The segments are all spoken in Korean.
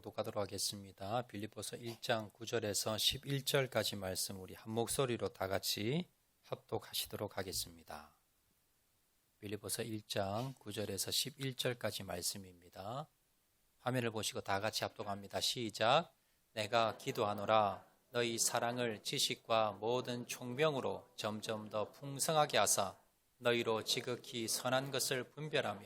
합독하도록 하겠습니다. 빌립보서 1장 9절에서 11절까지 말씀 우리 한 목소리로 다 같이 합독하시도록 하겠습니다. 빌립보서 1장 9절에서 11절까지 말씀입니다. 화면을 보시고 다 같이 합독합니다. 시작. 내가 기도하노라 너희 사랑을 지식과 모든 총명으로 점점 더 풍성하게 하사 너희로 지극히 선한 것을 분별하며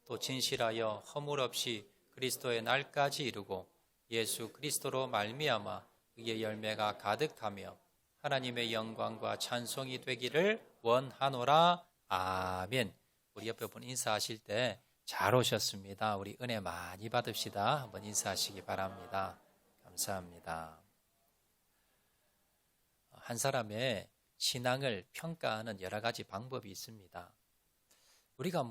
또 진실하여 허물 없이 그리스도의 날까지 이루고 예수 그리스도로 말미암아 그의 열매가 가득하며 하나님의 영광과 찬송이 되기를 원하노라. 아멘. 우리 옆에 분 인사하실 때 잘 오셨습니다. 우리 은혜 많이 받읍시다. 한번 인사하시기 바랍니다. 감사합니다. 한 사람의 신앙을 평가하는 여러 가지 방법이 있습니다. 우리가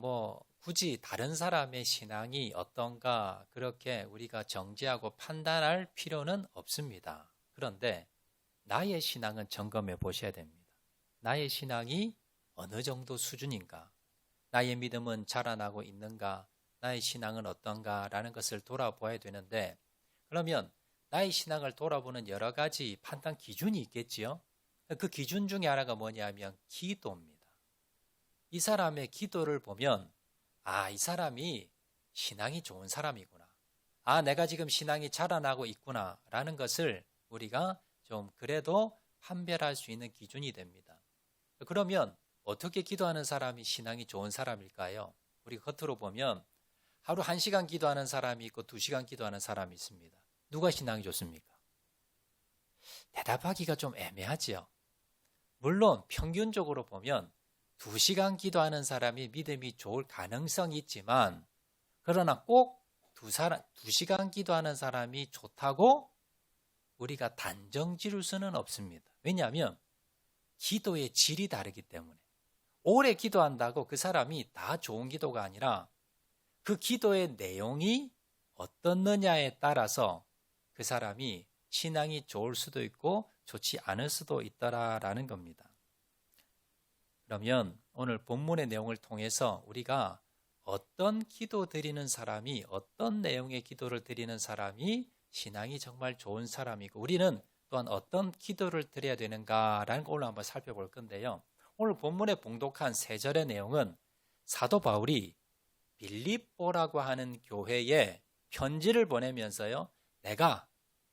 굳이 다른 사람의 신앙이 어떤가 그렇게 우리가 정죄하고 판단할 필요는 없습니다. 그런데 나의 신앙은 점검해 보셔야 됩니다. 나의 신앙이 어느 정도 수준인가? 나의 믿음은 자라나고 있는가? 나의 신앙은 어떤가? 라는 것을 돌아보아야 되는데, 그러면 나의 신앙을 돌아보는 여러 가지 판단 기준이 있겠지요? 그 기준 중에 하나가 뭐냐면 기도입니다. 이 사람의 기도를 보면 이 사람이 신앙이 좋은 사람이구나. 내가 지금 신앙이 자라나고 있구나 라는 것을 우리가 좀 그래도 판별할 수 있는 기준이 됩니다. 그러면 어떻게 기도하는 사람이 신앙이 좋은 사람일까요? 우리가 겉으로 보면 하루 1시간 기도하는 사람이 있고 2시간 기도하는 사람이 있습니다. 누가 신앙이 좋습니까? 대답하기가 좀 애매하지요. 물론 평균적으로 보면 2시간 기도하는 사람이 믿음이 좋을 가능성이 있지만, 그러나 꼭 2시간 기도하는 사람이 좋다고 우리가 단정 지을 수는 없습니다. 왜냐하면 기도의 질이 다르기 때문에. 오래 기도한다고 그 사람이 다 좋은 기도가 아니라 그 기도의 내용이 어떻느냐에 따라서 그 사람이 신앙이 좋을 수도 있고 좋지 않을 수도 있다라는 겁니다. 그러면 오늘 본문의 내용을 통해서 우리가 어떤 기도 드리는 사람이, 어떤 내용의 기도를 드리는 사람이 신앙이 정말 좋은 사람이고, 우리는 또한 어떤 기도를 드려야 되는가라는 걸 오늘 한번 살펴볼 건데요. 오늘 본문에 봉독한 3절의 내용은 사도 바울이 빌립보라고 하는 교회에 편지를 보내면서요, 내가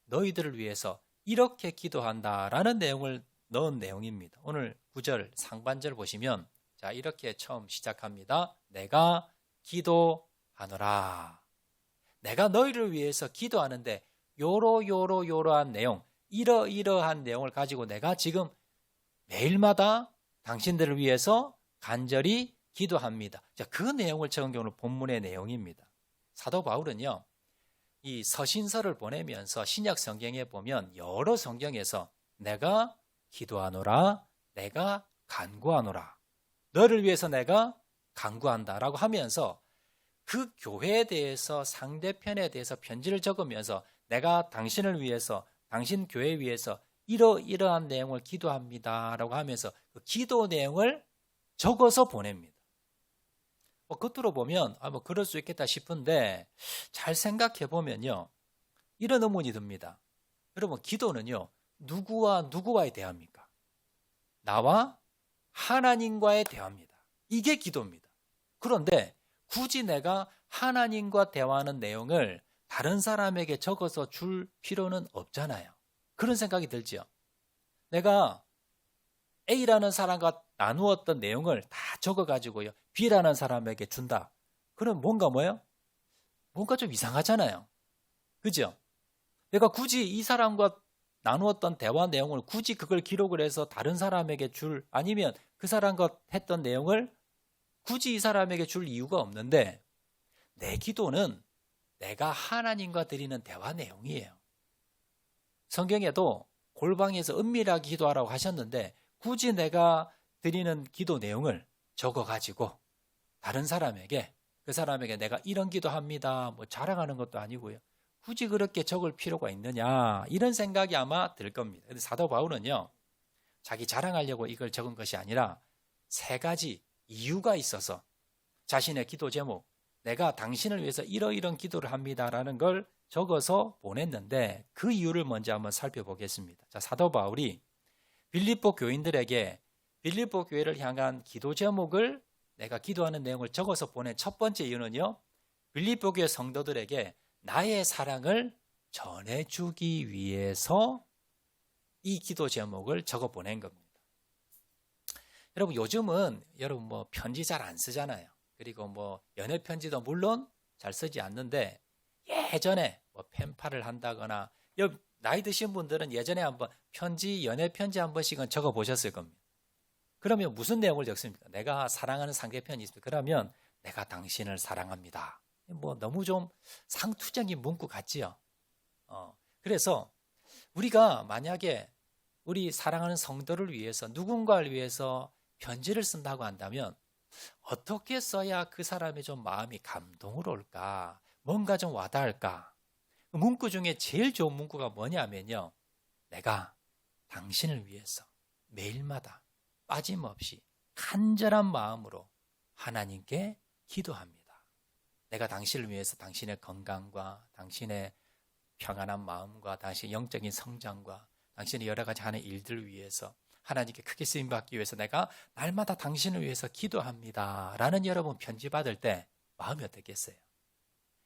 너희들을 위해서 이렇게 기도한다라는 내용을 넣은 내용입니다. 오늘 9절 상반절 보시면 이렇게 처음 시작합니다. 내가 기도하노라. 내가 너희를 위해서 기도하는데 요러한 내용, 이러한 내용을 가지고 내가 지금 매일마다 당신들을 위해서 간절히 기도합니다. 그 내용을 적은 게 오늘 본문의 내용입니다. 사도 바울은요, 이 서신서를 보내면서 신약 성경에 보면 여러 성경에서 내가 기도하노라, 내가 간구하노라, 너를 위해서 내가 간구한다라고 하면서 그 교회에 대해서, 상대편에 대해서 편지를 적으면서 내가 당신을 위해서, 당신 교회 위해서 이러한 내용을 기도합니다라고 하면서 그 기도 내용을 적어서 보냅니다. 겉으로 보면 그럴 수 있겠다 싶은데 잘 생각해 보면요, 이런 의문이 듭니다. 여러분, 기도는요, 누구와 누구와의 대화입니까? 나와 하나님과의 대화입니다. 이게 기도입니다. 그런데 굳이 내가 하나님과 대화하는 내용을 다른 사람에게 적어서 줄 필요는 없잖아요. 그런 생각이 들죠. 내가 A라는 사람과 나누었던 내용을 다 적어가지고요, B라는 사람에게 준다. 그럼 뭔가 뭔가 좀 이상하잖아요. 그죠? 내가 굳이 이 사람과 나누었던 대화 내용을 굳이 그걸 기록을 해서 다른 사람에게 아니면 그 사람과 했던 내용을 굳이 이 사람에게 줄 이유가 없는데, 내 기도는 내가 하나님과 드리는 대화 내용이에요. 성경에도 골방에서 은밀하게 기도하라고 하셨는데 굳이 내가 드리는 기도 내용을 적어가지고 다른 사람에게, 그 사람에게 내가 이런 기도합니다 자랑하는 것도 아니고요, 굳이 그렇게 적을 필요가 있느냐, 이런 생각이 아마 들 겁니다. 그런데 사도 바울은요, 자기 자랑하려고 이걸 적은 것이 아니라 3가지 이유가 있어서 자신의 기도 제목, 내가 당신을 위해서 이러이런 기도를 합니다라는 걸 적어서 보냈는데 그 이유를 먼저 한번 살펴보겠습니다. 자, 사도 바울이 빌립보 교인들에게 빌립보 교회를 향한 기도 제목을 내가 기도하는 내용을 적어서 보낸 첫 번째 이유는요. 빌립보 교회 성도들에게 나의 사랑을 전해주기 위해서 이 기도 제목을 적어 보낸 겁니다. 여러분 요즘은 뭐 편지 잘 안 쓰잖아요. 그리고 뭐 연애 편지도 물론 잘 쓰지 않는데 예전에 뭐 펜팔을 한다거나 나이 드신 분들은 예전에 한번 연애 편지 한 번씩은 적어 보셨을 겁니다. 그러면 무슨 내용을 적습니까? 내가 사랑하는 상대편이 있습니다. 그러면 내가 당신을 사랑합니다. 뭐 너무 좀 상투적인 문구 같지요. 그래서 우리가 만약에 우리 사랑하는 성도를 위해서 누군가를 위해서 편지를 쓴다고 한다면 어떻게 써야 그 사람의 좀 마음이 감동으로 올까? 뭔가 좀 와닿을까? 문구 중에 제일 좋은 문구가 뭐냐면요. 내가 당신을 위해서 매일마다 빠짐없이 간절한 마음으로 하나님께 기도합니다. 내가 당신을 위해서 당신의 건강과 당신의 평안한 마음과 당신의 영적인 성장과 당신의 여러 가지 하는 일들을 위해서 하나님께 크게 쓰임받기 위해서 내가 날마다 당신을 위해서 기도합니다. 라는 여러분 편지 받을 때 마음이 어떻겠어요?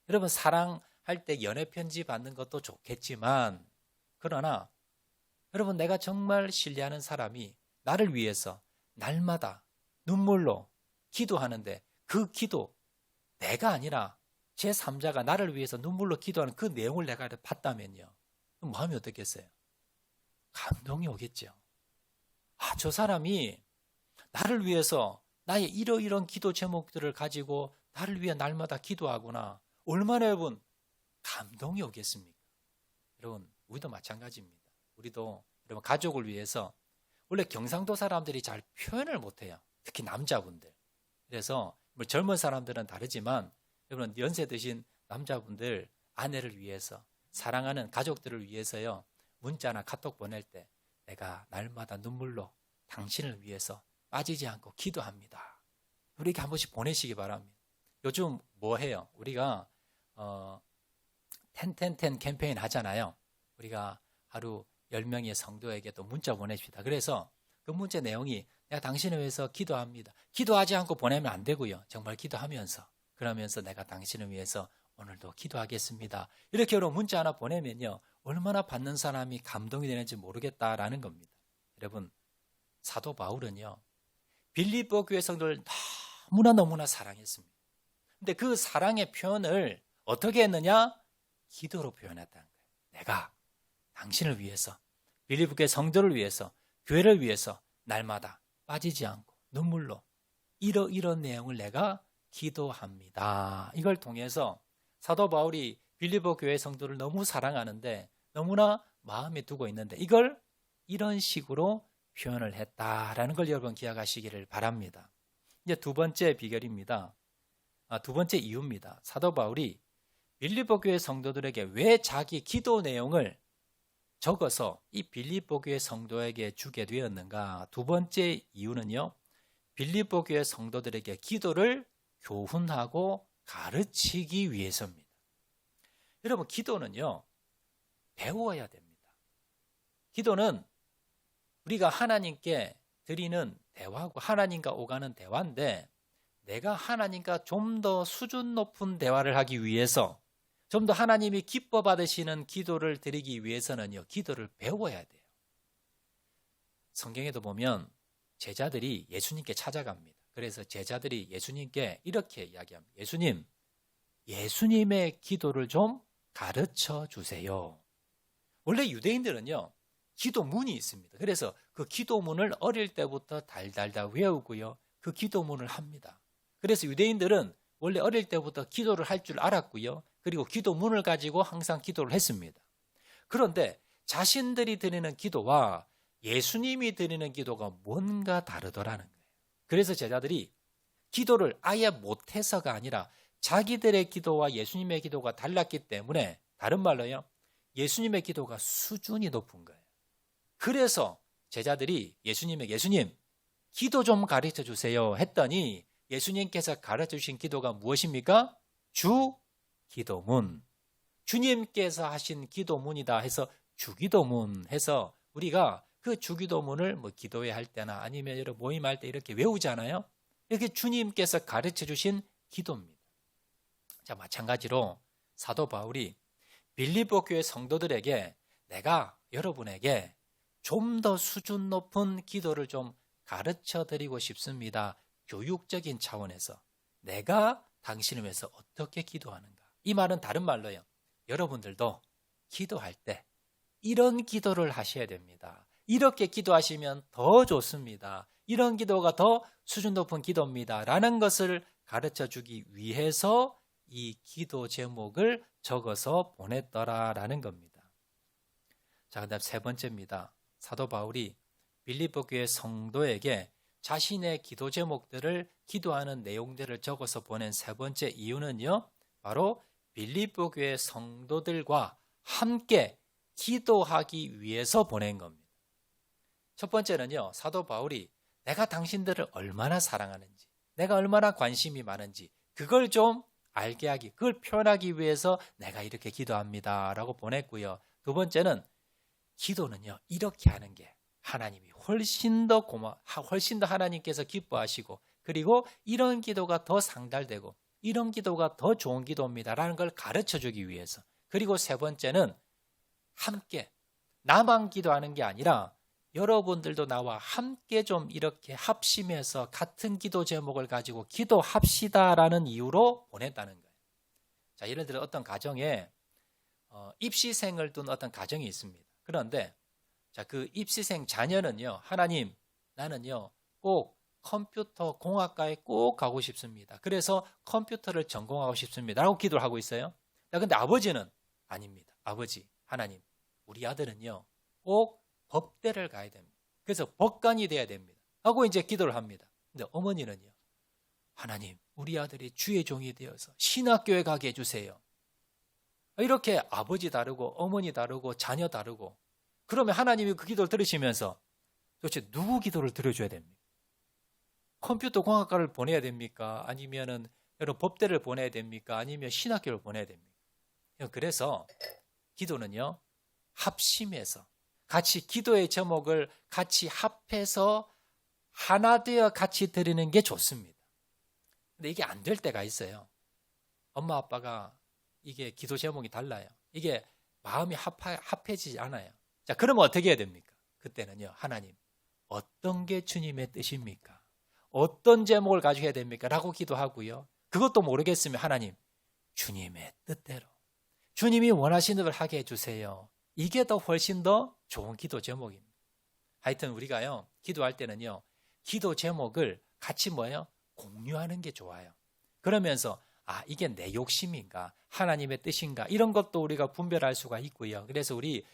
여러분 사랑할 때 연애 편지 받는 것도 좋겠지만 그러나 여러분 내가 정말 신뢰하는 사람이 나를 위해서 날마다 눈물로 기도하는데 그 기도 내가 아니라 제3자가 나를 위해서 눈물로 기도하는 그 내용을 내가 봤다면요. 마음이 어떻겠어요? 감동이 오겠죠. 저 사람이 나를 위해서 나의 이러이러한 기도 제목들을 가지고 나를 위해 날마다 기도하구나. 얼마나 여러분 감동이 오겠습니까? 여러분 우리도 마찬가지입니다. 우리도 여러분 가족을 위해서 원래 경상도 사람들이 잘 표현을 못해요. 특히 남자분들. 그래서 뭐 젊은 사람들은 다르지만 여러분 연세 드신 남자분들 아내를 위해서 사랑하는 가족들을 위해서요. 문자나 카톡 보낼 때 내가 날마다 눈물로 당신을 위해서 빠지지 않고 기도합니다. 우리에게 한 번씩 보내시기 바랍니다. 요즘 뭐 해요? 우리가 10-10-10 캠페인 하잖아요. 우리가 하루 10명의 성도에게도 문자 보내십시다. 그래서 그 문자 내용이 내가 당신을 위해서 기도합니다. 기도하지 않고 보내면 안 되고요. 정말 기도하면서 그러면서 내가 당신을 위해서 오늘도 기도하겠습니다. 이렇게 여러분 문자 하나 보내면요. 얼마나 받는 사람이 감동이 되는지 모르겠다라는 겁니다. 여러분 사도 바울은요. 빌립보 교회 성도를 너무나 사랑했습니다. 근데 그 사랑의 표현을 어떻게 했느냐? 기도로 표현했다는 거예요. 내가 당신을 위해서 빌립보 교회 성도를 위해서 교회를 위해서 날마다 빠지지 않고 눈물로 이런 내용을 내가 기도합니다. 이걸 통해서 사도 바울이 빌립보 교회 성도를 너무 사랑하는데 너무나 마음에 두고 있는데 이걸 이런 식으로 표현을 했다라는 걸 여러분 기억하시기를 바랍니다. 이제 두 번째 비결입니다. 두 번째 이유입니다. 사도 바울이 빌립보 교회 성도들에게 왜 자기 기도 내용을 적어서 이 빌립보 교회 성도에게 주게 되었는가? 두 번째 이유는요. 빌립보 교회 성도들에게 기도를 교훈하고 가르치기 위해서입니다. 여러분 기도는요. 배워야 됩니다. 기도는 우리가 하나님께 드리는 대화고 하나님과 오가는 대화인데 내가 하나님과 좀 더 수준 높은 대화를 하기 위해서 좀 더 하나님이 기뻐 받으시는 기도를 드리기 위해서는요. 기도를 배워야 돼요. 성경에도 보면 제자들이 예수님께 찾아갑니다. 그래서 제자들이 예수님께 이렇게 이야기합니다. 예수님의 기도를 좀 가르쳐 주세요. 원래 유대인들은요. 기도문이 있습니다. 그래서 그 기도문을 어릴 때부터 달달달 외우고요. 그 기도문을 합니다. 그래서 유대인들은 원래 어릴 때부터 기도를 할 줄 알았고요. 그리고 기도문을 가지고 항상 기도를 했습니다. 그런데 자신들이 드리는 기도와 예수님이 드리는 기도가 뭔가 다르더라는 거예요. 그래서 제자들이 기도를 아예 못해서가 아니라 자기들의 기도와 예수님의 기도가 달랐기 때문에 다른 말로요. 예수님의 기도가 수준이 높은 거예요. 그래서 제자들이 예수님 기도 좀 가르쳐 주세요 했더니 예수님께서 가르쳐 주신 기도가 무엇입니까? 주 기도문. 주님께서 하신 기도문이다 해서 주기도문 해서 우리가 그 주기도문을 뭐 기도회 할 때나 아니면 여러 모임할 때 이렇게 외우잖아요. 이렇게 주님께서 가르쳐 주신 기도입니다. 자, 마찬가지로 사도 바울이 빌립보 교회 성도들에게 내가 여러분에게 좀 더 수준 높은 기도를 좀 가르쳐 드리고 싶습니다. 교육적인 차원에서 내가 당신을 위해서 어떻게 기도하는가. 이 말은 다른 말로요. 여러분들도 기도할 때 이런 기도를 하셔야 됩니다. 이렇게 기도하시면 더 좋습니다. 이런 기도가 더 수준 높은 기도입니다. 라는 것을 가르쳐 주기 위해서 이 기도 제목을 적어서 보냈더라라는 겁니다. 자, 그다음 세 번째입니다. 사도 바울이 빌립보 교회 성도에게 자신의 기도 제목들을 기도하는 내용들을 적어서 보낸 세 번째 이유는요. 바로 빌립보 교회 성도들과 함께 기도하기 위해서 보낸 겁니다. 첫 번째는요. 사도 바울이 내가 당신들을 얼마나 사랑하는지, 내가 얼마나 관심이 많은지 그걸 좀 알게 하기, 그걸 표현하기 위해서 내가 이렇게 기도합니다 라고 보냈고요. 두 번째는 기도는요. 이렇게 하는 게 하나님이 훨씬 더 하나님께서 기뻐하시고 그리고 이런 기도가 더 상달되고 이런 기도가 더 좋은 기도입니다라는 걸 가르쳐주기 위해서. 그리고 세 번째는 함께 나만 기도하는 게 아니라 여러분들도 나와 함께 좀 이렇게 합심해서 같은 기도 제목을 가지고 기도합시다라는 이유로 보냈다는 거예요. 자, 예를 들어 어떤 가정에 입시생을 둔 어떤 가정이 있습니다. 그런데 자, 그 입시생 자녀는요. 하나님, 나는요. 꼭 컴퓨터 공학과에 꼭 가고 싶습니다. 그래서 컴퓨터를 전공하고 싶습니다. 라고 기도를 하고 있어요. 자, 근데 아버지는 아닙니다. 아버지, 하나님, 우리 아들은요. 꼭 법대를 가야 됩니다. 그래서 법관이 돼야 됩니다. 하고 이제 기도를 합니다. 근데 어머니는요. 하나님, 우리 아들이 주의 종이 되어서 신학교에 가게 해주세요. 이렇게 아버지 다르고 어머니 다르고 자녀 다르고 그러면 하나님이 그 기도를 들으시면서 도대체 누구 기도를 들어줘야 됩니까? 컴퓨터 공학과를 보내야 됩니까? 아니면은 여러분 법대를 보내야 됩니까? 아니면 신학교를 보내야 됩니까? 그래서 기도는요. 합심해서 같이 기도의 제목을 같이 합해서 하나 되어 같이 드리는 게 좋습니다. 근데 이게 안 될 때가 있어요. 엄마 아빠가 이게 기도 제목이 달라요. 이게 마음이 합해지지 않아요. 자, 그러면 어떻게 해야 됩니까? 그때는요. 하나님, 어떤 게 주님의 뜻입니까? 어떤 제목을 가지고 해야 됩니까? 라고 기도하고요. 그것도 모르겠으면 하나님, 주님의 뜻대로 주님이 원하시는 걸 하게 해주세요. 이게 더 훨씬 더 좋은 기도 제목입니다. 하여튼 우리가요. 기도할 때는요. 기도 제목을 같이 뭐예요? 공유하는 게 좋아요. 그러면서 이게 내 욕심인가? 하나님의 뜻인가? 이런 것도 우리가 분별할 수가 있고요. 그래서 우리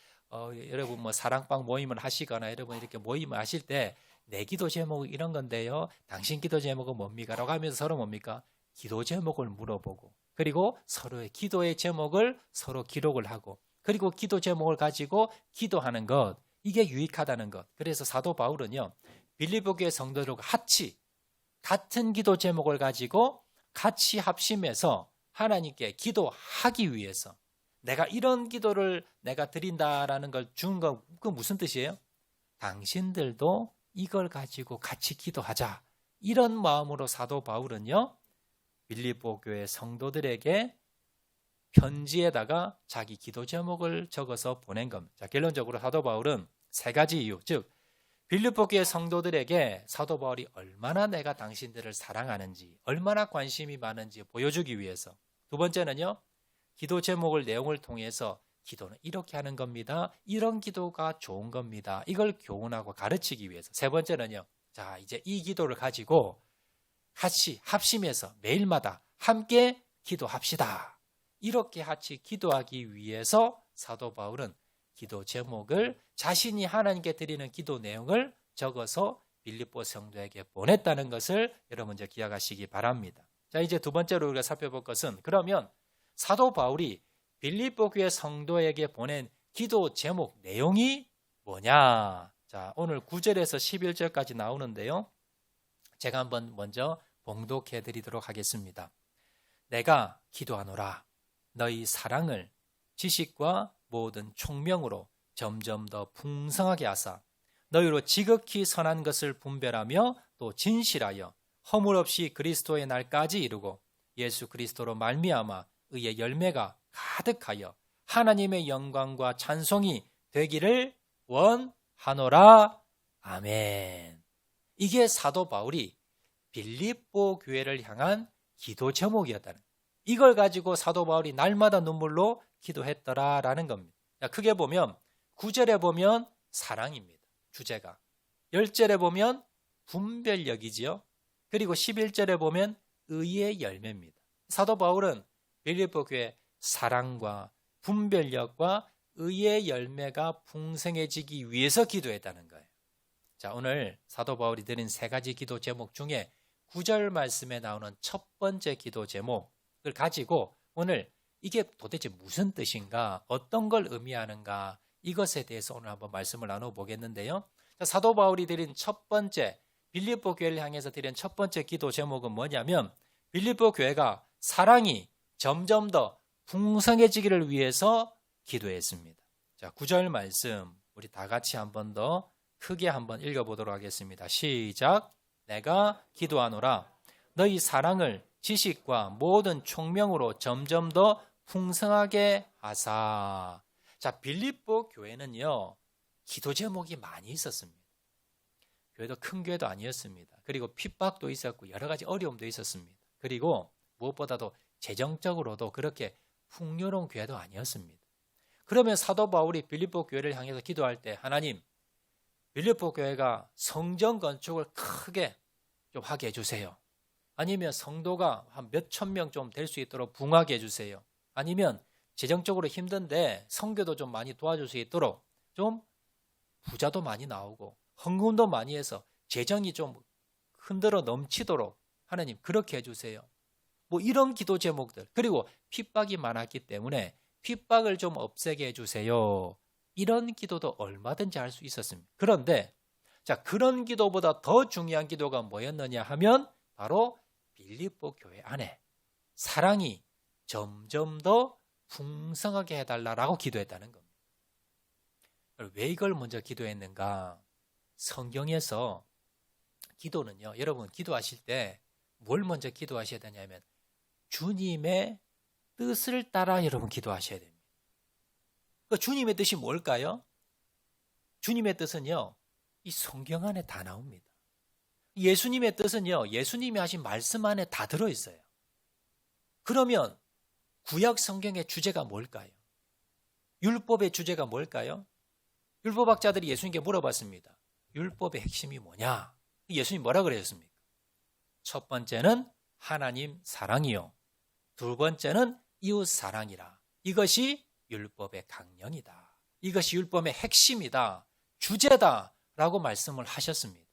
여러분 뭐 사랑방 모임을 하시거나 여러분 이렇게 모임을 하실 때 내 기도 제목은 이런 건데요. 당신 기도 제목은 뭡니까? 라고 하면서 서로 뭡니까? 기도 제목을 물어보고 그리고 서로의 기도의 제목을 서로 기록을 하고 그리고 기도 제목을 가지고 기도하는 것 이게 유익하다는 것. 그래서 사도 바울은요. 빌립보 교회 성도들과 같은 기도 제목을 가지고 같이 합심해서 하나님께 기도하기 위해서 내가 이런 기도를 내가 드린다라는 걸 준 거 그 무슨 뜻이에요? 당신들도 이걸 가지고 같이 기도하자. 이런 마음으로 사도 바울은요. 빌립보 교회 성도들에게 편지에다가 자기 기도 제목을 적어서 보낸 겁니다. 자, 결론적으로 사도 바울은 세 가지 이유, 즉 빌립보 교회 성도들에게 사도 바울이 얼마나 내가 당신들을 사랑하는지, 얼마나 관심이 많은지 보여주기 위해서. 두 번째는요. 기도 제목을 내용을 통해서 기도는 이렇게 하는 겁니다. 이런 기도가 좋은 겁니다. 이걸 교훈하고 가르치기 위해서. 세 번째는요. 자, 이제 이 기도를 가지고 같이 합심해서 매일마다 함께 기도합시다. 이렇게 같이 기도하기 위해서 사도 바울은 기도 제목을 자신이 하나님께 드리는 기도 내용을 적어서 빌립보 성도에게 보냈다는 것을 여러분 먼저 기억하시기 바랍니다. 자, 이제 두 번째로 우리가 살펴볼 것은 그러면 사도 바울이 빌립보 교회 성도에게 보낸 기도 제목 내용이 뭐냐? 자, 오늘 9절에서 11절까지 나오는데요. 제가 한번 먼저 봉독해 드리도록 하겠습니다. 내가 기도하노라. 너희 사랑을 지식과 모든 총명으로 점점 더 풍성하게 하사 너희로 지극히 선한 것을 분별하며 또 진실하여 허물 없이 그리스도의 날까지 이루고 예수 그리스도로 말미암아 의의 열매가 가득하여 하나님의 영광과 찬송이 되기를 원하노라. 아멘. 이게 사도 바울이 빌립보 교회를 향한 기도 제목이었다는 거예요. 이걸 가지고 사도 바울이 날마다 눈물로 기도했더라라는 겁니다. 크게 보면 9절에 보면 사랑입니다. 주제가. 10절에 보면 분별력이지요. 그리고 11절에 보면 의의 열매입니다. 사도 바울은 빌립보 교회 사랑과 분별력과 의의 열매가 풍성해지기 위해서 기도했다는 거예요. 자, 오늘 사도 바울이 드린 세 가지 기도 제목 중에 9절 말씀에 나오는 첫 번째 기도 제목을 가지고 오늘 이게 도대체 무슨 뜻인가, 어떤 걸 의미하는가, 이것에 대해서 오늘 한번 말씀을 나눠보겠는데요. 자, 사도 바울이 드린 첫 번째, 빌립보 교회를 향해서 드린 첫 번째 기도 제목은 뭐냐면 빌립보 교회가 사랑이 점점 더 풍성해지기를 위해서 기도했습니다. 자, 9절 말씀 우리 다 같이 한 번 더 크게 한번 읽어보도록 하겠습니다. 시작. 내가 기도하노라. 너희 사랑을 지식과 모든 총명으로 점점 더 풍성하게 하사. 자, 빌립보 교회는요, 기도 제목이 많이 있었습니다. 교회도 큰 교회도 아니었습니다. 그리고 핍박도 있었고 여러 가지 어려움도 있었습니다. 그리고 무엇보다도 재정적으로도 그렇게 풍요로운 교회도 아니었습니다. 그러면 사도 바울이 빌립보 교회를 향해서 기도할 때 하나님, 빌립보 교회가 성전 건축을 크게 좀 하게 해주세요. 아니면 성도가 한 몇천 명 좀 될 수 있도록 붕하게 해주세요. 아니면 재정적으로 힘든데 선교도 좀 많이 도와줄 수 있도록 좀 부자도 많이 나오고 헌금도 많이 해서 재정이 좀 흔들어 넘치도록 하나님 그렇게 해주세요. 뭐 이런 기도 제목들, 그리고 핍박이 많았기 때문에 핍박을 좀 없애게 해주세요. 이런 기도도 얼마든지 할 수 있었습니다. 그런데 자, 그런 기도보다 더 중요한 기도가 뭐였느냐 하면 바로 빌립보 교회 안에 사랑이 점점 더 풍성하게 해달라고 기도했다는 겁니다. 왜 이걸 먼저 기도했는가? 성경에서 기도는요, 여러분 기도하실 때 뭘 먼저 기도하셔야 되냐면 주님의 뜻을 따라 여러분 기도하셔야 됩니다. 그 주님의 뜻이 뭘까요? 주님의 뜻은요, 이 성경 안에 다 나옵니다. 예수님의 뜻은요, 예수님이 하신 말씀 안에 다 들어있어요. 그러면 구약 성경의 주제가 뭘까요? 율법의 주제가 뭘까요? 율법학자들이 예수님께 물어봤습니다. 율법의 핵심이 뭐냐? 예수님 뭐라 그러셨습니까? 첫 번째는 하나님 사랑이요. 두 번째는 이웃 사랑이라. 이것이 율법의 강령이다. 이것이 율법의 핵심이다. 주제다. 라고 말씀을 하셨습니다.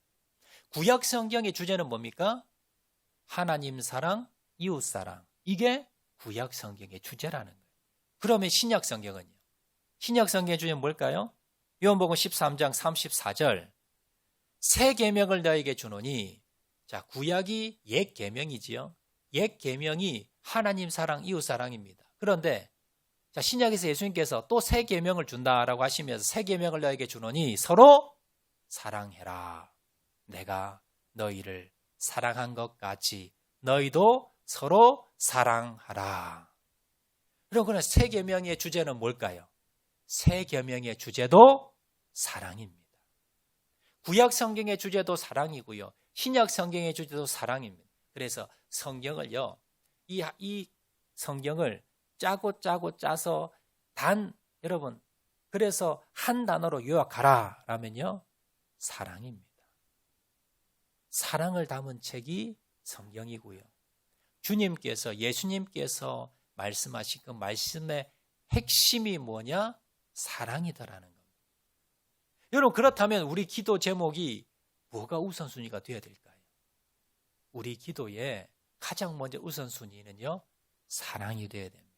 구약 성경의 주제는 뭡니까? 하나님 사랑, 이웃 사랑. 이게 구약 성경의 주제라는 거예요. 그러면 신약 성경은요? 신약 성경의 주제는 뭘까요? 요한복음 13장 34절. 새 계명을 너에게 주노니, 자, 구약이 옛 계명이지요. 옛 계명이 하나님 사랑, 이웃 사랑입니다. 그런데 자, 신약에서 예수님께서 또 새 계명을 준다라고 하시면서 새 계명을 너에게 주노니 서로 사랑해라. 내가 너희를 사랑한 것 같이 너희도 서로 사랑하라. 그러나 새 계명의 주제는 뭘까요? 새 계명의 주제도 사랑입니다. 구약 성경의 주제도 사랑이고요. 신약 성경의 주제도 사랑입니다. 그래서 성경을요, 이 성경을 짜고 짜서 여러분, 그래서 한 단어로 요약하라 라면요, 사랑입니다. 사랑을 담은 책이 성경이고요. 주님께서, 예수님께서 말씀하신 그 말씀의 핵심이 뭐냐? 사랑이더라는 겁니다. 여러분, 그렇다면 우리 기도 제목이 뭐가 우선순위가 되어야 될까요? 우리 기도의 가장 먼저 우선순위는요, 사랑이 되어야 됩니다.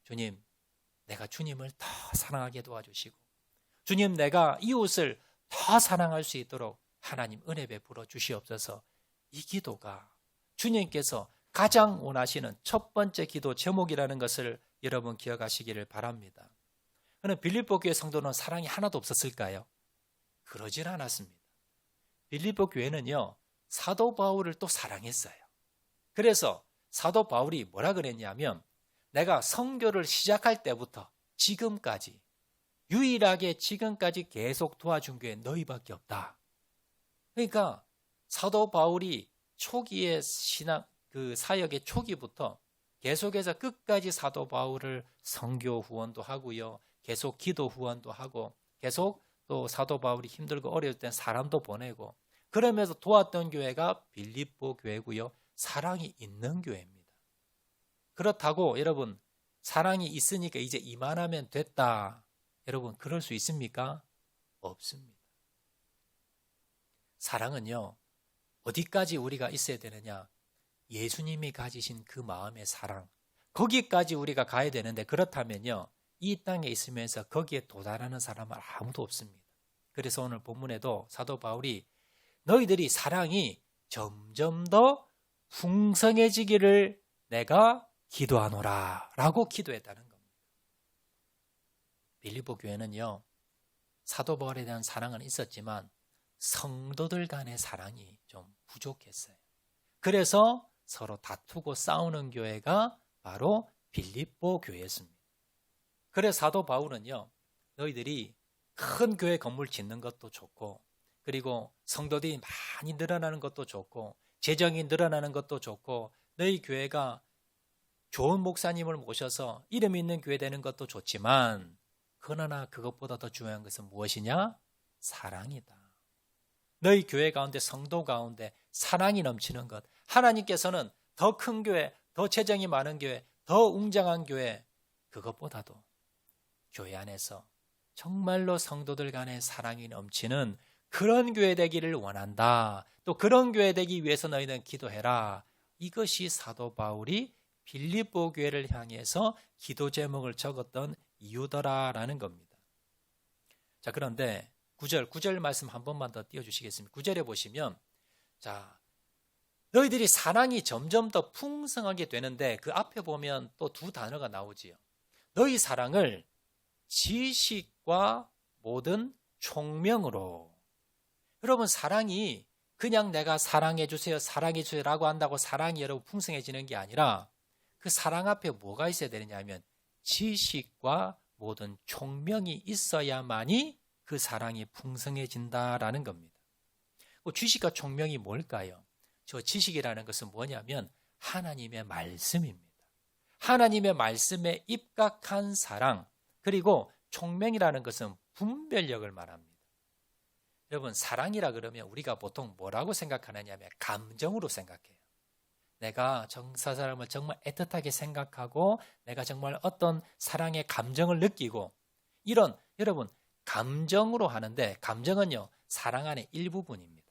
주님, 내가 주님을 더 사랑하게 도와주시고, 주님, 내가 이웃을 더 사랑할 수 있도록 하나님 은혜 베풀어 주시옵소서. 이 기도가 주님께서 가장 원하시는 첫 번째 기도 제목이라는 것을 여러분 기억하시기를 바랍니다. 그럼 빌립보 교회 성도는 사랑이 하나도 없었을까요? 그러질 않았습니다. 빌립보 교회는요, 사도 바울을 또 사랑했어요. 그래서 사도 바울이 뭐라 그랬냐면, 내가 선교를 시작할 때부터 지금까지 유일하게 지금까지 계속 도와준 교회 너희밖에 없다. 그러니까 사도 바울이 초기의 신앙 그 사역의 초기부터 계속해서 끝까지 사도 바울을 선교 후원도 하고요, 계속 기도 후원도 하고, 계속 또 사도 바울이 힘들고 어려울 땐 사람도 보내고, 그러면서 도왔던 교회가 빌립보 교회고요, 사랑이 있는 교회입니다. 그렇다고 여러분 사랑이 있으니까 이제 이만하면 됐다, 여러분 그럴 수 있습니까? 없습니다. 사랑은요, 어디까지 우리가 있어야 되느냐? 예수님이 가지신 그 마음의 사랑, 거기까지 우리가 가야 되는데, 그렇다면요, 이 땅에 있으면서 거기에 도달하는 사람은 아무도 없습니다. 그래서 오늘 본문에도 사도 바울이 너희들이 사랑이 점점 더 풍성해지기를 내가 기도하노라 라고 기도했다는 겁니다. 빌립보 교회는요, 사도 바울에 대한 사랑은 있었지만 성도들 간의 사랑이 좀 부족했어요. 그래서 서로 다투고 싸우는 교회가 바로 빌립보 교회였습니다. 그래서 사도 바울은요, 너희들이 큰 교회 건물 짓는 것도 좋고, 그리고 성도들이 많이 늘어나는 것도 좋고, 재정이 늘어나는 것도 좋고, 너희 교회가 좋은 목사님을 모셔서 이름 있는 교회 되는 것도 좋지만, 그러나 그것보다 더 중요한 것은 무엇이냐? 사랑이다. 너희 교회 가운데, 성도 가운데 사랑이 넘치는 것, 하나님께서는 더 큰 교회, 더 재정이 많은 교회, 더 웅장한 교회, 그것보다도 교회 안에서 정말로 성도들 간의 사랑이 넘치는 그런 교회 되기를 원한다. 또 그런 교회 되기 위해서 너희는 기도해라. 이것이 사도 바울이 빌립보 교회를 향해서 기도 제목을 적었던 이유더라라는 겁니다. 자, 그런데 9절 말씀 한 번만 더 띄워주시겠습니까? 9절에 보시면, 자, 너희들이 사랑이 점점 더 풍성하게 되는데, 그 앞에 보면 또 두 단어가 나오지요. 너희 사랑을 지식과 모든 총명으로. 여러분, 사랑이 그냥 내가 사랑해 주세요, 사랑해 주세요라고 한다고 사랑이 여러분 풍성해지는 게 아니라, 그 사랑 앞에 뭐가 있어야 되느냐 하면 지식과 모든 총명이 있어야만이 그 사랑이 풍성해진다라는 겁니다. 지식과 총명이 뭘까요? 저 지식이라는 것은 뭐냐면 하나님의 말씀입니다. 하나님의 말씀에 입각한 사랑, 그리고 총명이라는 것은 분별력을 말합니다. 여러분, 사랑이라 그러면 우리가 보통 뭐라고 생각하느냐 하면 감정으로 생각해요. 내가 저 사람을 정말 애틋하게 생각하고 내가 정말 어떤 사랑의 감정을 느끼고, 이런 여러분 감정으로 하는데, 감정은요 사랑 안의 일부분입니다.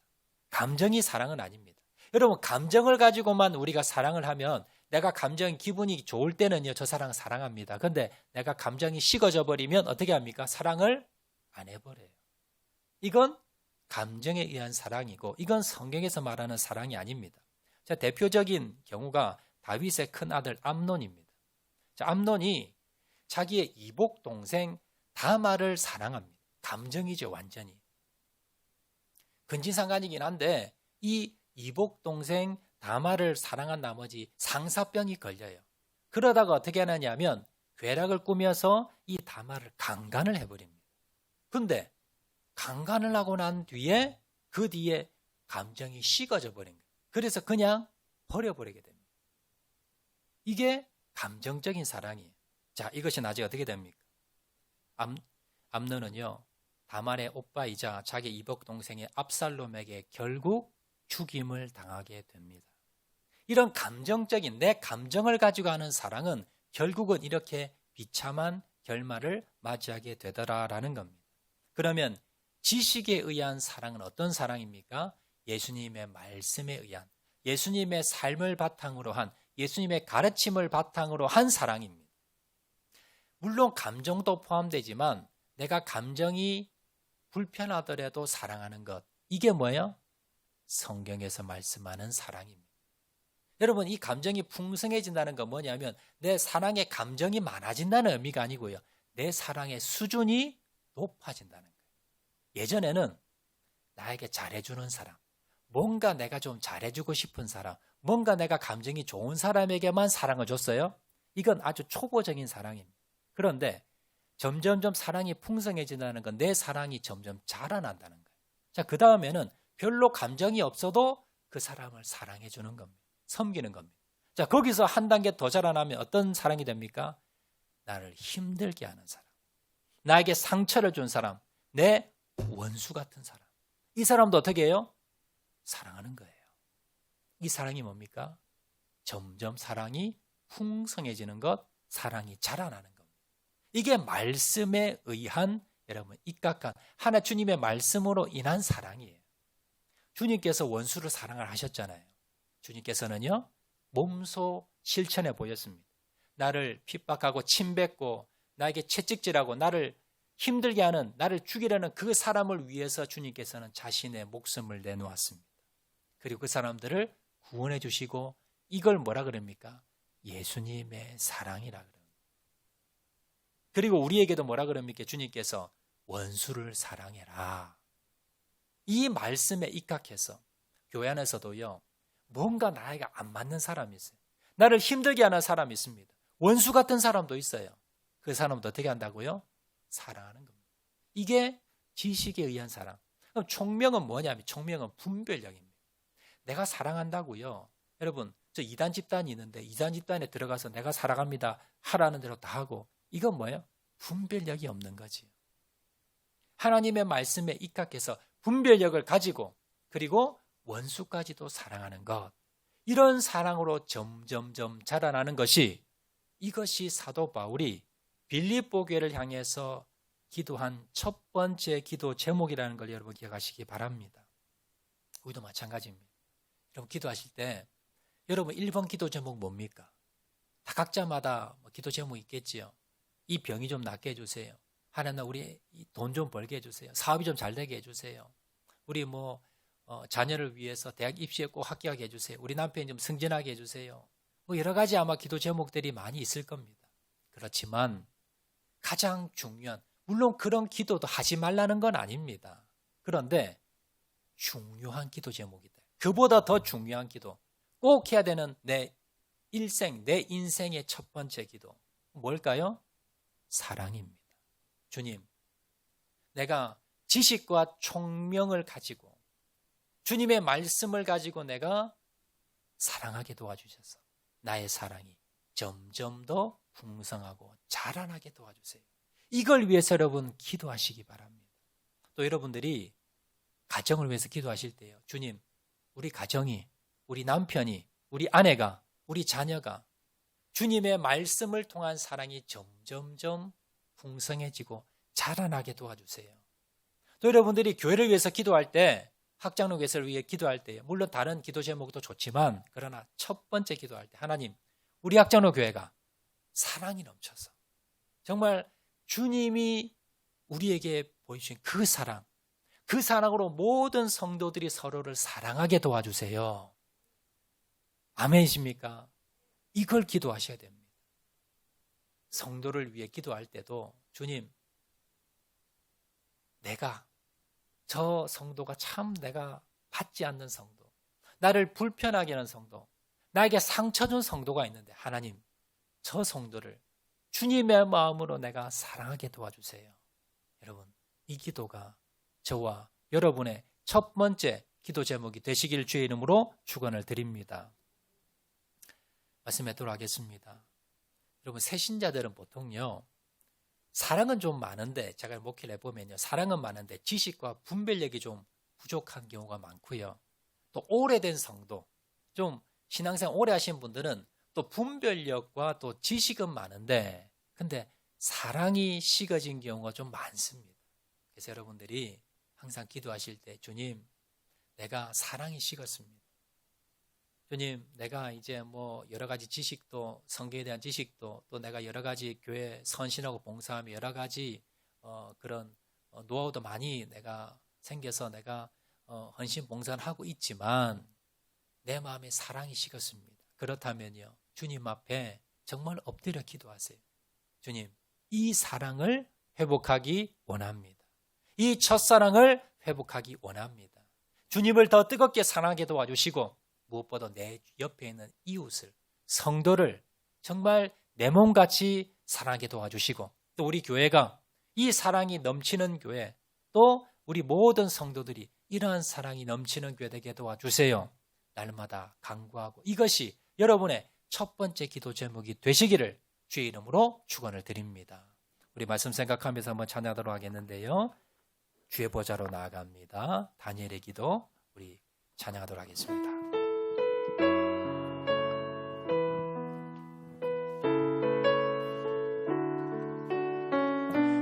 감정이 사랑은 아닙니다. 여러분, 감정을 가지고만 우리가 사랑을 하면, 내가 기분이 좋을 때는요 저 사람 사랑합니다. 그런데 내가 감정이 식어져 버리면 어떻게 합니까? 사랑을 안 해버려요. 이건 감정에 의한 사랑이고, 이건 성경에서 말하는 사랑이 아닙니다. 자, 대표적인 경우가 다윗의 큰 아들 암논입니다. 자, 암논이 자기의 이복 동생 다말을 사랑합니다. 감정이죠, 완전히. 근친상간이긴 한데 이 이복 동생 다말을 사랑한 나머지 상사병이 걸려요. 그러다가 어떻게 하느냐면 괴락을 꾸며서 이 다말을 강간을 해버립니다. 근데 강간을 하고 난 뒤에 그 뒤에 감정이 식어져 버린 거예요. 그래서 그냥 버려버리게 됩니다. 이게 감정적인 사랑이에요. 자, 이것이 나중에 어떻게 됩니까? 암논은요 다말의 오빠이자 자기 이복 동생의 압살롬에게 결국 죽임을 당하게 됩니다. 이런 감정적인 내 감정을 가지고 하는 사랑은 결국은 이렇게 비참한 결말을 맞이하게 되더라라는 겁니다. 그러면 지식에 의한 사랑은 어떤 사랑입니까? 예수님의 말씀에 의한, 예수님의 삶을 바탕으로 한, 예수님의 가르침을 바탕으로 한 사랑입니다. 물론 감정도 포함되지만 내가 감정이 불편하더라도 사랑하는 것, 이게 뭐예요? 성경에서 말씀하는 사랑입니다. 여러분, 이 감정이 풍성해진다는 건 뭐냐면 내 사랑의 감정이 많아진다는 의미가 아니고요. 내 사랑의 수준이 높아진다는 거예요. 예전에는 나에게 잘해주는 사람, 뭔가 내가 좀 잘해주고 싶은 사람, 뭔가 내가 감정이 좋은 사람에게만 사랑을 줬어요. 이건 아주 초보적인 사랑입니다. 그런데 점점점 사랑이 풍성해진다는 건 내 사랑이 점점 자라난다는 거예요. 자, 그 다음에는 별로 감정이 없어도 그 사람을 사랑해 주는 겁니다. 섬기는 겁니다. 자, 거기서 한 단계 더 자라나면 어떤 사랑이 됩니까? 나를 힘들게 하는 사람, 나에게 상처를 준 사람, 내 원수 같은 사람, 이 사람도 어떻게 해요? 사랑하는 거예요. 이 사랑이 뭡니까? 점점 사랑이 풍성해지는 것, 사랑이 자라나는 겁니다. 이게 말씀에 의한, 여러분, 입각한 하나 주님의 말씀으로 인한 사랑이에요. 주님께서 원수를 사랑을 하셨잖아요. 주님께서는요, 몸소 실천해 보였습니다. 나를 핍박하고 침뱉고 나에게 채찍질하고 나를 힘들게 하는, 나를 죽이려는 그 사람을 위해서 주님께서는 자신의 목숨을 내놓았습니다. 그리고 그 사람들을 구원해 주시고, 이걸 뭐라 그럽니까? 예수님의 사랑이라 그럽니다. 그리고 우리에게도 뭐라 그럽니까? 주님께서 원수를 사랑해라. 이 말씀에 입각해서 교회 안에서도요, 뭔가 나에게 안 맞는 사람이 있어요. 나를 힘들게 하는 사람이 있습니다. 원수 같은 사람도 있어요. 그 사람도 어떻게 한다고요? 사랑하는 겁니다. 이게 지식에 의한 사랑. 그럼 총명은 뭐냐면, 총명은 분별력입니다. 내가 사랑한다고요. 여러분, 저 이단 집단이 있는데 이단 집단에 들어가서 내가 사랑합니다 하라는 대로 다 하고, 이건 뭐예요? 분별력이 없는 거지. 하나님의 말씀에 입각해서 분별력을 가지고, 그리고 원수까지도 사랑하는 것, 이런 사랑으로 점점점 자라나는 것이, 이것이 사도 바울이 빌립보 교회를 향해서 기도한 첫 번째 기도 제목이라는 걸 여러분 기억하시기 바랍니다. 우리도 마찬가지입니다. 여러분 기도하실 때 여러분 1번 기도 제목 뭡니까? 다 각자마다 기도 제목이 있겠지요. 이 병이 좀 낫게 해주세요. 하나님, 우리 돈 좀 벌게 해주세요. 사업이 좀 잘 되게 해주세요. 우리 자녀를 위해서 대학 입시에 꼭 합격하게 해주세요. 우리 남편이 좀 승진하게 해주세요. 여러 가지 아마 기도 제목들이 많이 있을 겁니다. 그렇지만 가장 중요한, 물론 그런 기도도 하지 말라는 건 아닙니다. 그런데 중요한 기도 제목이다. 그보다 더 중요한 기도, 꼭 해야 되는 내 인생의 첫 번째 기도, 뭘까요? 사랑입니다. 주님, 내가 지식과 총명을 가지고 주님의 말씀을 가지고 내가 사랑하게 도와주셔서 나의 사랑이 점점 더 풍성하고 자라나게 도와주세요. 이걸 위해서 여러분 기도하시기 바랍니다. 또 여러분들이 가정을 위해서 기도하실 때요, 주님, 우리 가정이, 우리 남편이, 우리 아내가, 우리 자녀가 주님의 말씀을 통한 사랑이 점점점 풍성해지고 자라나게 도와주세요. 또 여러분들이 교회를 위해서 기도할 때, 학장로 개설을 위해 기도할 때, 물론 다른 기도 제목도 좋지만, 그러나 첫 번째 기도할 때, 하나님, 우리 학장로 교회가 사랑이 넘쳐서 정말 주님이 우리에게 보여주신 그 사랑으로 모든 성도들이 서로를 사랑하게 도와주세요. 아멘이십니까? 이걸 기도하셔야 됩니다. 성도를 위해 기도할 때도, 주님, 저 성도가 참 내가 받지 않는 성도, 나를 불편하게 하는 성도, 나에게 상처 준 성도가 있는데, 하나님, 저 성도를 주님의 마음으로 내가 사랑하게 도와주세요. 여러분, 이 기도가 저와 여러분의 첫 번째 기도 제목이 되시길 주의 이름으로 축원을 드립니다. 말씀에 돌아가겠습니다. 여러분, 새신자들은 보통요, 사랑은 좀 많은데, 제가 목회를 해보면요, 사랑은 많은데 지식과 분별력이 좀 부족한 경우가 많고요. 또 오래된 성도, 좀 신앙생활 오래 하신 분들은 또 분별력과 또 지식은 많은데, 근데 사랑이 식어진 경우가 좀 많습니다. 그래서 여러분들이 항상 기도하실 때, 주님, 내가 사랑이 식었습니다. 주님, 내가 이제 여러 가지 지식도, 성경에 대한 지식도, 또 내가 여러 가지 교회 선신하고 봉사하며 여러 가지 그런 노하우도 많이 내가 생겨서 내가 헌신 봉사를 하고 있지만 내 마음에 사랑이 식었습니다. 그렇다면요, 주님 앞에 정말 엎드려 기도하세요. 주님, 이 사랑을 회복하기 원합니다. 이 첫사랑을 회복하기 원합니다. 주님을 더 뜨겁게 사랑하게 도와주시고, 무엇보다 내 옆에 있는 이웃을, 성도를 정말 내 몸같이 사랑하게 도와주시고, 또 우리 교회가 이 사랑이 넘치는 교회, 또 우리 모든 성도들이 이러한 사랑이 넘치는 교회 되게 도와주세요. 날마다 간구하고, 이것이 여러분의 첫 번째 기도 제목이 되시기를 주의 이름으로 축원을 드립니다. 우리 말씀 생각하면서 한번 찬양하도록 하겠는데요, 주의 보좌로 나아갑니다. 다니엘의 기도 우리 찬양하도록 하겠습니다.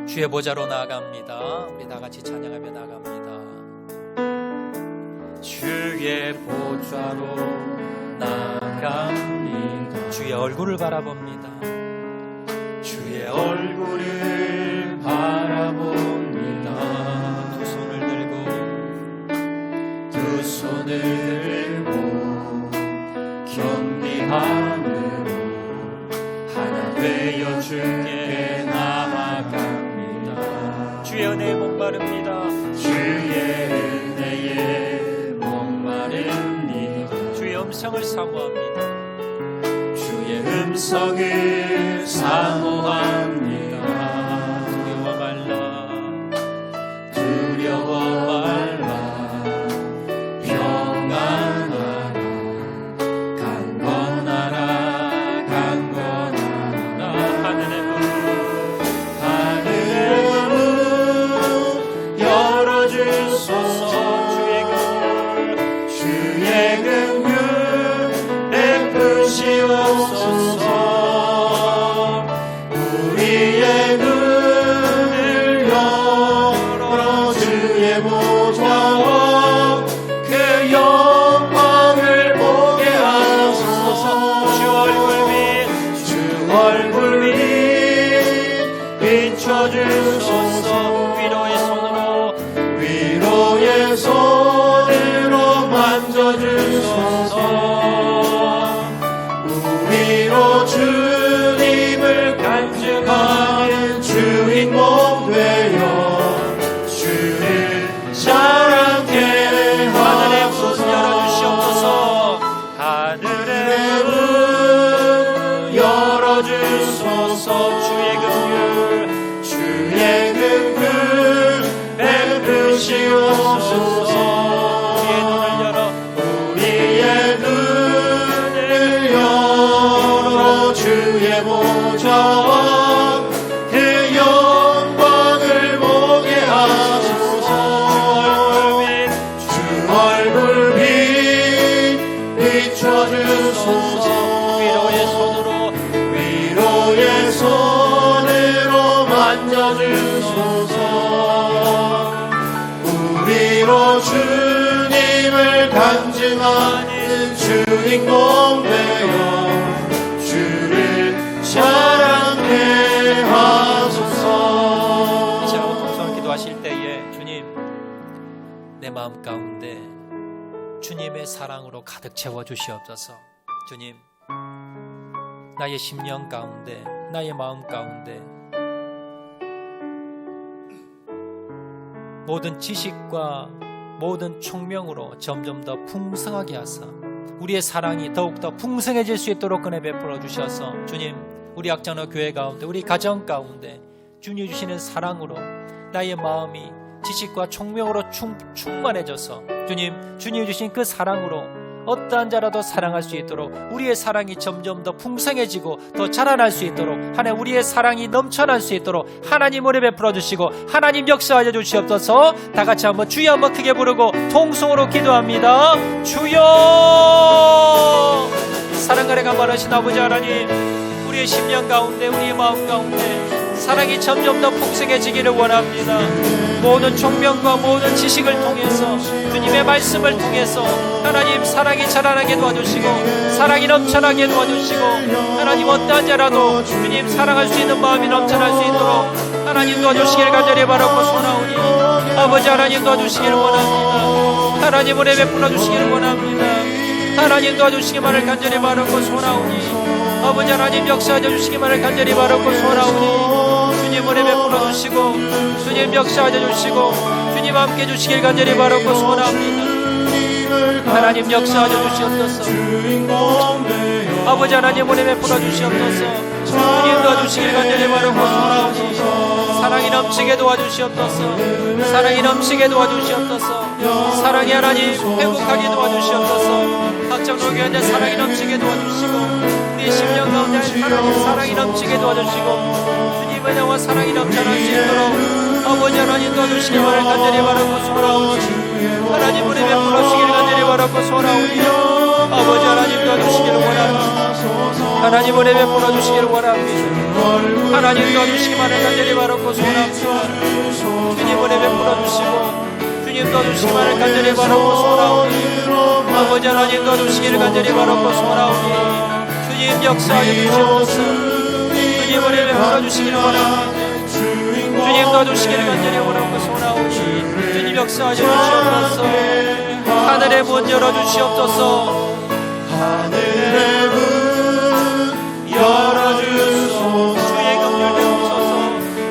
주의 보좌로 나아갑니다. 우리 다 같이 찬양하며 나아갑니다. 주의 보좌로 나아갑니다. 주의 얼굴을 바라봅니다. 주의 얼굴을 바라봅니다. 두 손을 들고 경비함으로 하나 되어 주께 나아갑니다. 주의 은혜에 목마릅니다. 주의 은혜에 목마릅니다. 주의 음성을 사모합니다. 주의 음성을 사모합니다. 두려워 말라 평안하라 강건하라 하늘의 문 열어주소서. 주의 긍휼 베푸시옵소서. 우리의 눈을 열어 주의 보좌와 그 영광을 보게 하소서. 주 얼굴 빛 비춰주소서. 위로의 손으로 만져주소서. 우리로 주님을 간증하는 주인공 되어 주를 자랑케 하소서. 하늘의 문 열어주소서. 주의 긍휼 베푸시옵소서. 우리의 눈을 열어 주의 보좌와 그 영광을 보게 하소서. 주 얼굴 빛 비춰주소서. 위로의 손으로 만져주소서. 우리로 주님을 간증하는 주인공 되어 주를 자랑케 하소서. 이제 한번 통성을 기도하실 때에 주님, 내 마음 가운데 주님의 사랑으로 가득 채워주시옵소서. 주님, 나의 심령 가운데, 나의 마음 가운데 모든 지식과 모든 총명으로 점점 더 풍성하게 하사 우리의 사랑이 더욱더 풍성해질 수 있도록 은혜 베풀어 주셔서, 주님, 우리 악장로 교회 가운데, 우리 가정 가운데 주님 주시는 사랑으로 나의 마음이 지식과 총명으로 충만해져서 주님 주신 그 사랑으로 어떠한 자라도 사랑할 수 있도록 우리의 사랑이 점점 더 풍성해지고 더 자라날 수 있도록, 하나님 우리의 사랑이 넘쳐날 수 있도록 하나님 은혜 베풀어 주시고 하나님 역사하여 주시옵소서. 다 같이 한번 주여 한번 크게 부르고 통성으로 기도합니다. 주여. 사랑과 내가 많으신 아버지 하나님, 우리의 심령 가운데, 우리의 마음 가운데 사랑이 점점 더 풍성해지기를 원합니다. 모든 총명과 모든 지식을 통해서, 주님의 말씀을 통해서 하나님 사랑이 자라나게 도와주시고 사랑이 넘쳐나게 도와주시고, 하나님 어떠한 자라도 주님 사랑할 수 있는 마음이 넘쳐날 수 있도록 하나님 도와주시길 간절히 바라고 소나오니, 아버지 하나님 도와주시기를 원합니다. 하나님 은혜 베풀어 주시기를 원합니다. 하나님 도와주시기만을 간절히 바라고 소원하오니 아버지 하나님 역사하여 주시기만을 간절히 바라고 소원하오니 주님 은혜 베풀어 주시고 주님 역사하여 주시고 주님 함께 주시길 간절히 바라고 소원합니다. 하나님 역사하여 주시옵소서. 아버지 하나님 은혜 베풀어 주시옵소서. 주님 도와주시길 간절히 바라고 소원하오니 사랑이 넘치게 도와주시옵소서. 사랑이 넘치게 도와주시옵소서. 사랑이 하나님 회복하게 도와주시옵소서. 학정로교회 사랑이 넘치게 도와주시고 우리 심령 가운데 하나님 사랑이 넘치게 도와주시고 주님의 영화 사랑이 넘쳐날 수 있도록 아버지 하나님 도와주시기만을 간절히 바라고 소원하오니 하나님 은혜 베풀어 주시기를 간절히 바라고 소원하오니 아버지 하나님 도와주시기를 원합니다. 하나님 은혜 베풀어 주시기를 원합니다. 하나님 도와주시기만을 간절히 바라고 소원합니다. 주님 은혜 베풀어 주시고 주님 도와주시기만을 간절히 바라고 소원하오니 아버지 하나님 도와주시기를 간절히 바라고 소원하오니 주님 역사하여 주시옵소서. 주님 은혜 베풀어 주시기를 원합니다. 주님 도와주시기를 간절히 원하고 소원하오니 주님 역사하여 주시옵소서. 하늘의 문 열어주시옵소서. 하늘의 문 열어주소서. 주의 긍휼 베푸소서.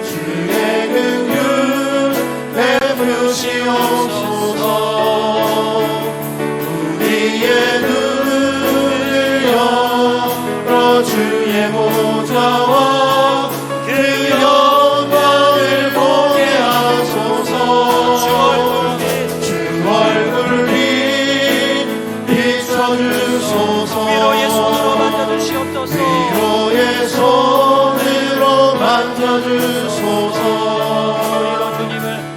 주의 긍휼 베푸시옵소서. 우리의 눈을 열어 주의 보좌와 그 영광을 보게 하소서. 주 얼굴 비춰주소서. 위로의 손으로 만져주시옵소서. 위로의 손으로 만져주소서.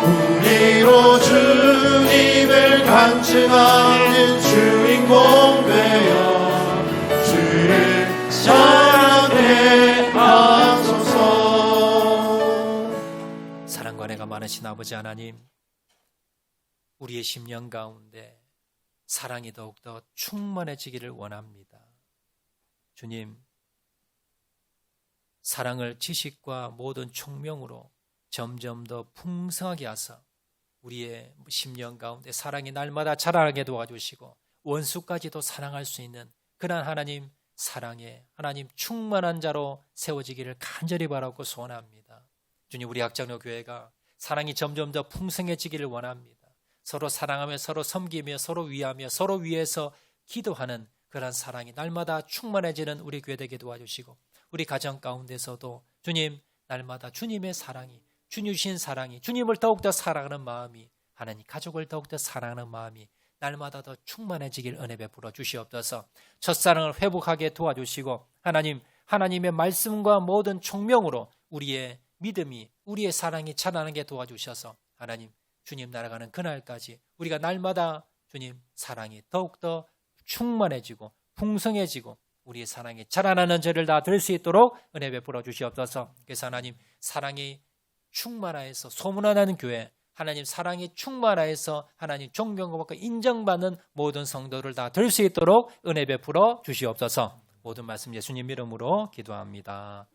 우리로 주님을 간증하는 주인공 되어 주를 사랑해 하소서. 사랑과 은혜가 많으신 아버지 하나님, 우리의 심령 가운데 사랑이 더욱더 충만해지기를 원합니다. 주님, 사랑을 지식과 모든 총명으로 점점 더 풍성하게 하사 우리의 심령 가운데 사랑이 날마다 자라나게 도와주시고 원수까지도 사랑할 수 있는 그런 하나님 사랑에 하나님 충만한 자로 세워지기를 간절히 바라고 소원합니다. 주님, 우리 학장로 교회가 사랑이 점점 더 풍성해지기를 원합니다. 서로 사랑하며 서로 섬기며 서로 위하며 서로 위해서 기도하는 그런 사랑이 날마다 충만해지는 우리 교회 되게 도와주시고 우리 가정 가운데서도 주님 날마다 주님의 사랑이 주님 주신 사랑이 주님을 더욱더 사랑하는 마음이 하나님 가족을 더욱더 사랑하는 마음이 날마다 더 충만해지길 은혜 베풀어 주시옵소서. 첫사랑을 회복하게 도와주시고 하나님의 말씀과 모든 총명으로 우리의 믿음이 우리의 사랑이 자라나게 도와주셔서 하나님 주님 날아가는 그날까지 우리가 날마다 주님 사랑이 더욱더 충만해지고 풍성해지고 우리의 사랑이 자라나는 저를 다 들 수 있도록 은혜 베풀어 주시옵소서. 그래서 하나님 사랑이 충만하여서 소문나는 교회, 하나님 사랑이 충만하여서 하나님 존경받고 인정받는 모든 성도를 다 들 수 있도록 은혜 베풀어 주시옵소서. 모든 말씀 예수님 이름으로 기도합니다.